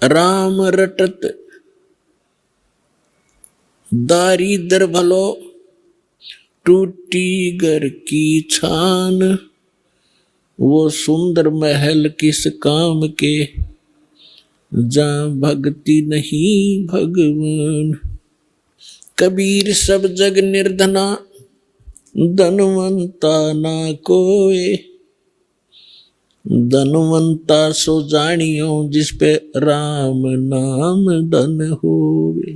राम रटत दारिद्र भलो, टूटी घर की छान। वो सुंदर महल किस काम के, जहाँ भक्ति नहीं भगवान। कबीर सब जग निर्धना, धनवंता ना कोय। धनवंता सो जानियो, जिस पे राम नाम धन होवे।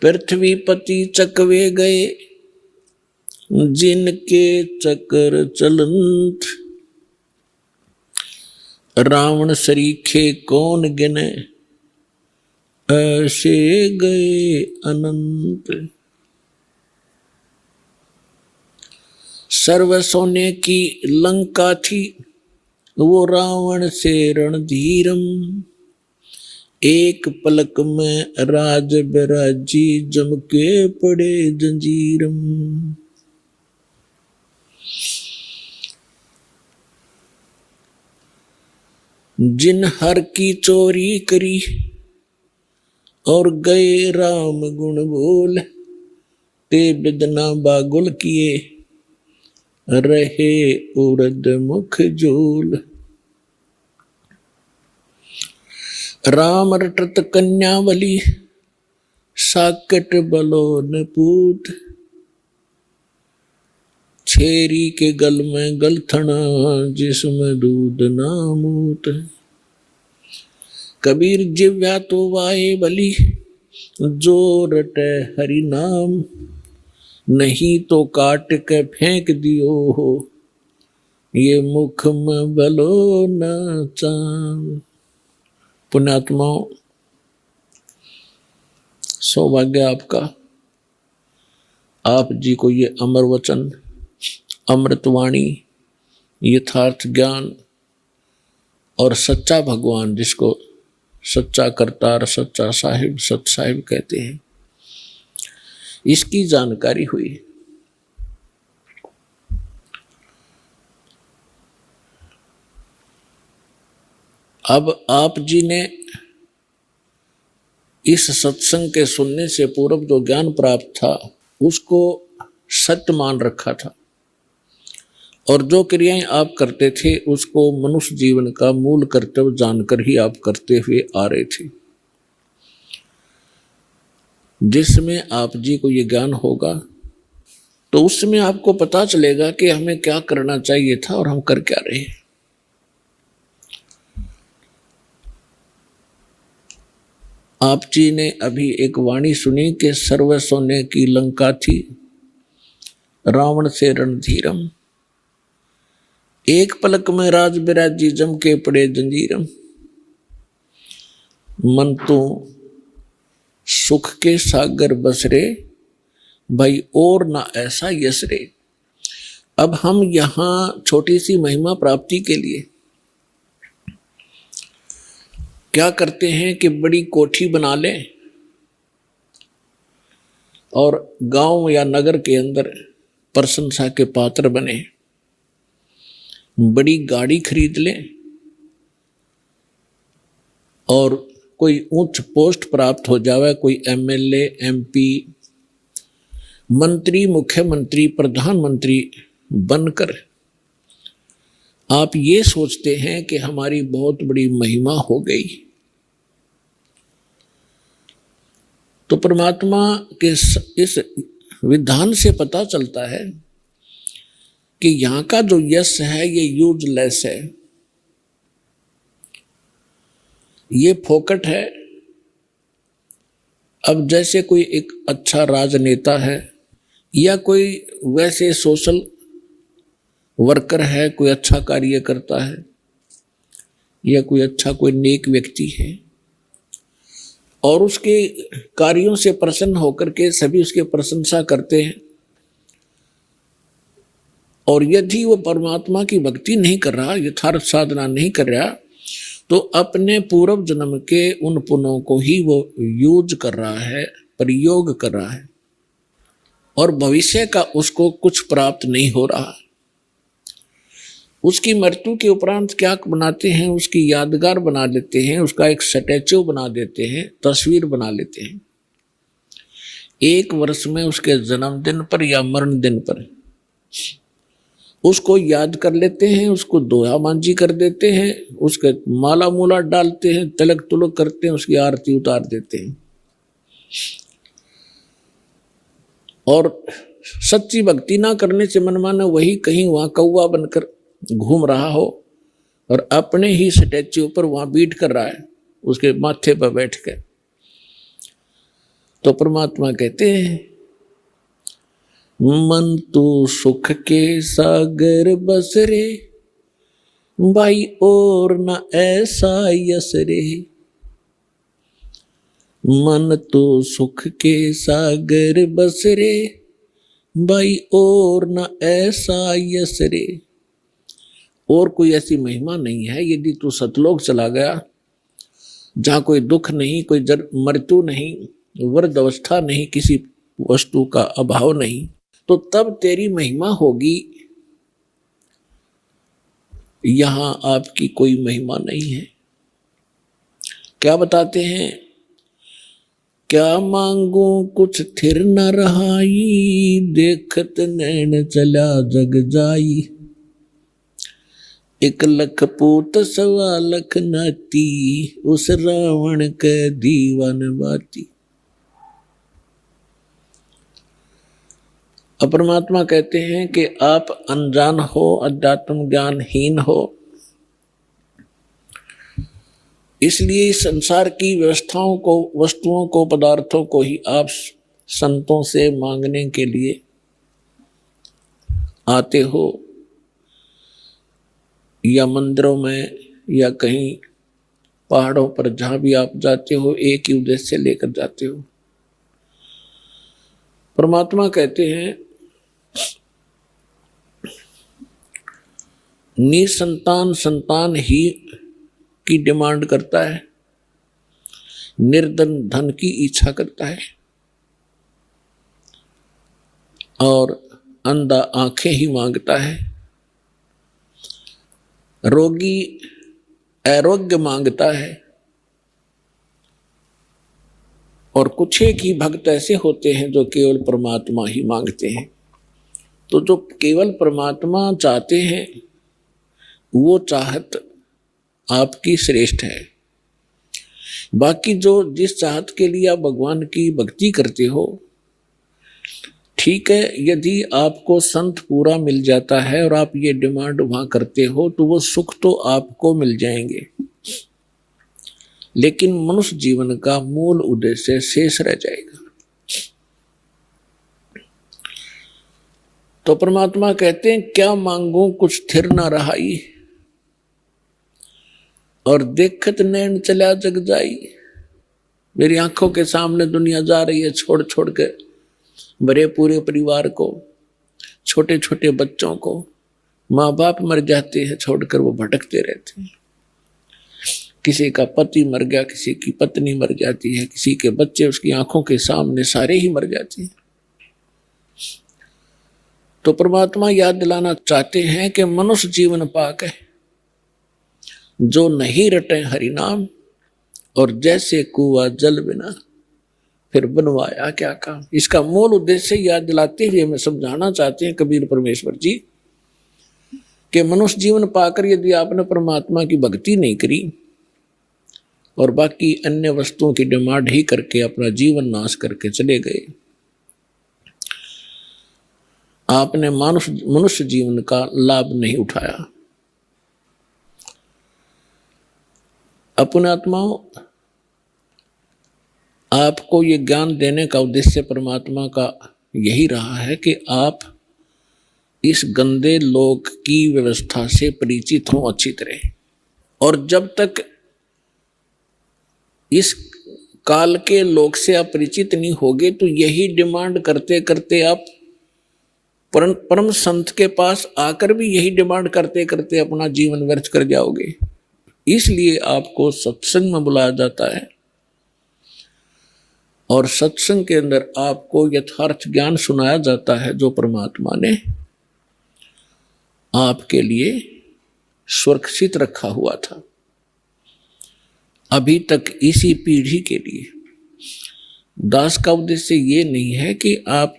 पृथ्वीपति चकवे गए, जिनके चक्र चलंत। रावण सरीखे कौन गिने, ऐसे गए अनंत। सर्व सोने की लंका थी, वो रावण से रणधीरम। एक पलक में राज बिराजी, जम के पड़े जंजीरम। जिन हर की चोरी करी, और गए राम गुण बोल। ते बिदना बागुल किए, रहे उड़द मुख जोल। राम रटत कन्यावली, साकट बलोन पूत। छेरी के गल में गलथना, जिसमें दूध ना मूत। कबीर जिव्या तो वाए बली, जो रटे हरि नाम। नहीं तो काट के फेंक दियो हो, ये मुख में बलो न चाम। पुण्यात्माओं, सौभाग्य आपका, आप जी को ये अमर वचन, अमृतवाणी, यथार्थ ज्ञान और सच्चा भगवान, जिसको सच्चा करतार, सच्चा साहिब, सत साहिब कहते हैं, इसकी जानकारी हुई। अब आप जी ने इस सत्संग के सुनने से पूर्व जो ज्ञान प्राप्त था, उसको सत्य मान रखा था, और जो क्रियाएं आप करते थे उसको मनुष्य जीवन का मूल कर्तव्य जानकर ही आप करते हुए आ रहे थे। जिसमें आप जी को ये ज्ञान होगा तो उसमें आपको पता चलेगा कि हमें क्या करना चाहिए था और हम कर क्या रहे। आप जी ने अभी एक वाणी सुनी कि सर्व सोने की लंका थी, रावण से रणधीरम। एक पलक में राज बिराजी, जम के पड़े जंजीरम। मन तो सुख के सागर बसरे, भाई और ना ऐसा यश रे। अब हम यहां छोटी सी महिमा प्राप्ति के लिए क्या करते हैं कि बड़ी कोठी बना लें और गांव या नगर के अंदर प्रशंसा के पात्र बने, बड़ी गाड़ी खरीद लें और कोई उच्च पोस्ट प्राप्त हो जावे, कोई एमएलए, एमपी, मंत्री, मुख्यमंत्री, प्रधानमंत्री बनकर आप ये सोचते हैं कि हमारी बहुत बड़ी महिमा हो गई। तो परमात्मा के इस विधान से पता चलता है कि यहां का जो यश है ये यूजलेस है, ये फोकट है। अब जैसे कोई एक अच्छा राजनेता है या कोई वैसे सोशल वर्कर है, कोई अच्छा कार्य करता है या कोई अच्छा कोई नेक व्यक्ति है और उसके कार्यों से प्रसन्न होकर के सभी उसकी प्रशंसा करते हैं, और यदि वो परमात्मा की भक्ति नहीं कर रहा, यथार्थ साधना नहीं कर रहा, तो अपने पूर्व जन्म के उन पुण्यों को ही वो यूज कर रहा है, प्रयोग कर रहा है, और भविष्य का उसको कुछ प्राप्त नहीं हो रहा। उसकी मृत्यु के उपरांत क्या बनाते हैं, उसकी यादगार बना लेते हैं, उसका एक स्टैच्यू बना देते हैं, तस्वीर बना लेते हैं। 1 वर्ष में उसके जन्मदिन पर या मरण दिन पर उसको याद कर लेते हैं, उसको दोहा मांझी कर देते हैं, उसके माला मूला डालते हैं, तिलक तुलक करते हैं, उसकी आरती उतार देते हैं। और सच्ची भक्ति ना करने से मनमाना वही कहीं वहां कौवा बनकर घूम रहा हो और अपने ही स्टैच्यू पर वहां बीट कर रहा है, उसके माथे पर बैठ कर। तो परमात्मा कहते हैं, मन तू सुख के सागर बस रे, भाई और न ऐसा यस रे। मन तो सुख के सागर बस रे, भाई और न ऐसा यस रे। और कोई ऐसी महिमा नहीं है। यदि तू सतलोक चला गया, जहां कोई दुख नहीं, कोई मृत्यु नहीं, वृद्ध अवस्था नहीं, किसी वस्तु का अभाव नहीं, तो तब तेरी महिमा होगी। यहां आपकी कोई महिमा नहीं है। क्या बताते हैं, क्या मांगू कुछ थिर न रहाई, देखत नैन चला जग जाई। 1 लख पूत 1.25 लख नाती, उस रावण के दीवान बाती। परमात्मा कहते हैं कि आप अनजान हो, अध्यात्म ज्ञानहीन हो, इसलिए इस संसार की व्यवस्थाओं को, वस्तुओं को, पदार्थों को ही आप संतों से मांगने के लिए आते हो, या मंदिरों में या कहीं पहाड़ों पर, जहां भी आप जाते हो एक ही उद्देश्य से लेकर जाते हो। परमात्मा कहते हैं, निसंतान संतान ही की डिमांड करता है, निर्धन धन की इच्छा करता है, और अंधा आंखें ही मांगता है, रोगी आरोग्य मांगता है, और कुछ एक ही भक्त ऐसे होते हैं जो केवल परमात्मा ही मांगते हैं। तो जो केवल परमात्मा चाहते हैं, वो चाहत आपकी श्रेष्ठ है। बाकी जो जिस चाहत के लिए आप भगवान की भक्ति करते हो, ठीक है, यदि आपको संत पूरा मिल जाता है और आप ये डिमांड वहां करते हो, तो वो सुख तो आपको मिल जाएंगे, लेकिन मनुष्य जीवन का मूल उद्देश्य शेष रह जाएगा। तो परमात्मा कहते हैं, क्या मांगू कुछ थिर ना रहाई, और देखत नैन चला जग जाई। मेरी आंखों के सामने दुनिया जा रही है, छोड़ छोड़ के बड़े पूरे परिवार को, छोटे छोटे बच्चों को। माँ बाप मर जाते हैं, छोड़कर वो भटकते रहते हैं। किसी का पति मर गया, किसी की पत्नी मर जाती है, किसी के बच्चे उसकी आंखों के सामने सारे ही मर जाते हैं। तो परमात्मा याद दिलाना चाहते हैं कि मनुष्य जीवन पाक है, जो नहीं रटे हरि नाम, और जैसे कुआं जल बिना, फिर बनवाया क्या काम। इसका मूल उद्देश्य याद दिलाते हुए हमें समझाना चाहते हैं कबीर परमेश्वर जी कि मनुष्य जीवन पाकर यदि आपने परमात्मा की भक्ति नहीं करी और बाकी अन्य वस्तुओं की डिमांड ही करके अपना जीवन नाश करके चले गए, आपने मनुष्य जीवन का लाभ नहीं उठाया। अपने आत्माओं, आपको ये ज्ञान देने का उद्देश्य परमात्मा का यही रहा है कि आप इस गंदे लोक की व्यवस्था से परिचित हों अच्छी तरह। और जब तक इस काल के लोक से आप परिचित नहीं होगे, तो यही डिमांड करते करते आप परम संत के पास आकर भी यही डिमांड करते करते अपना जीवन व्यर्थ कर जाओगे। इसलिए आपको सत्संग में बुलाया जाता है, और सत्संग के अंदर आपको यथार्थ ज्ञान सुनाया जाता है जो परमात्मा ने आपके लिए सुरक्षित रखा हुआ था। अभी तक इसी पीढ़ी के लिए दास का उद्देश्य ये नहीं है कि आप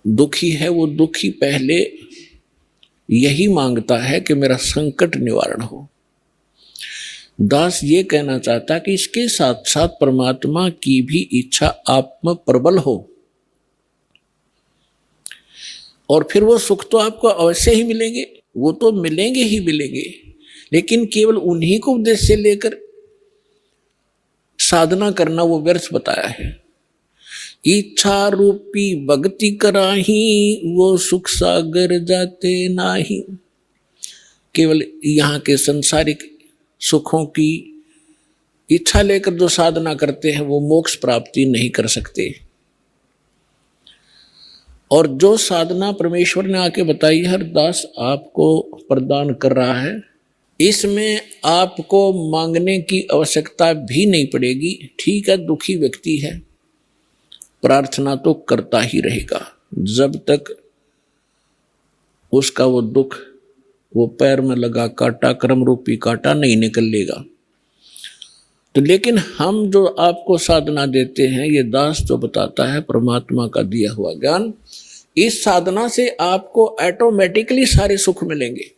दुखी है, वो दुखी पहले यही मांगता है कि मेरा संकट निवारण हो। दास ये कहना चाहता कि इसके साथ साथ परमात्मा की भी इच्छा आप में प्रबल हो, और फिर वो सुख तो आपको अवश्य ही मिलेंगे, वो तो मिलेंगे ही मिलेंगे, लेकिन केवल उन्हीं को उद्देश्य लेकर साधना करना वो व्यर्थ बताया है। इच्छा रूपी भक्ति कराही, वो सुख सागर जाते नाही। केवल यहाँ के संसारिक सुखों की इच्छा लेकर जो साधना करते हैं वो मोक्ष प्राप्ति नहीं कर सकते। और जो साधना परमेश्वर ने आके बताई हर दास आपको प्रदान कर रहा है, इसमें आपको मांगने की आवश्यकता भी नहीं पड़ेगी। ठीक है, दुखी व्यक्ति है, प्रार्थना तो करता ही रहेगा जब तक उसका वो दुख, वो पैर में लगा कांटा, कर्म रूपी कांटा नहीं निकल लेगा। तो लेकिन हम जो आपको साधना देते हैं, ये दास जो बताता है परमात्मा का दिया हुआ ज्ञान, इस साधना से आपको ऑटोमेटिकली सारे सुख मिलेंगे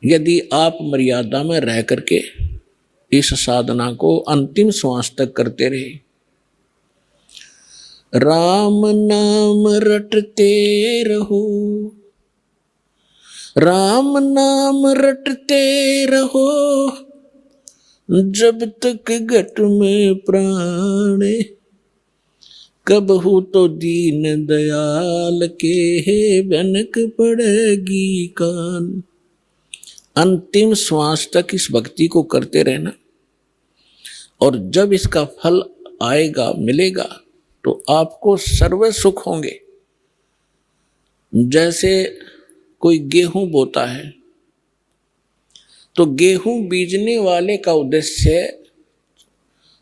यदि आप मर्यादा में रह करके इस साधना को अंतिम श्वास तक करते रहे। राम नाम रटते रहो, राम नाम रटते रहो, जब तक घट में प्राण, कबहू तो दीन दयाल के बनक पड़ेगी कान। अंतिम श्वास तक इस भक्ति को करते रहना, और जब इसका फल आएगा, मिलेगा, तो आपको सर्व सुख होंगे। जैसे कोई गेहूं बोता है तो गेहूं बीजने वाले का उद्देश्य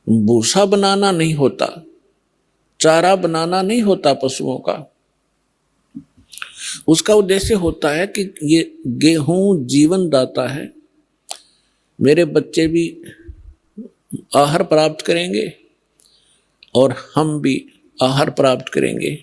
भूसा बनाना नहीं होता, चारा बनाना नहीं होता पशुओं का। उसका उद्देश्य होता है कि ये गेहूं जीवन दाता है, मेरे बच्चे भी आहार प्राप्त करेंगे और हम भी आहार प्राप्त करेंगे।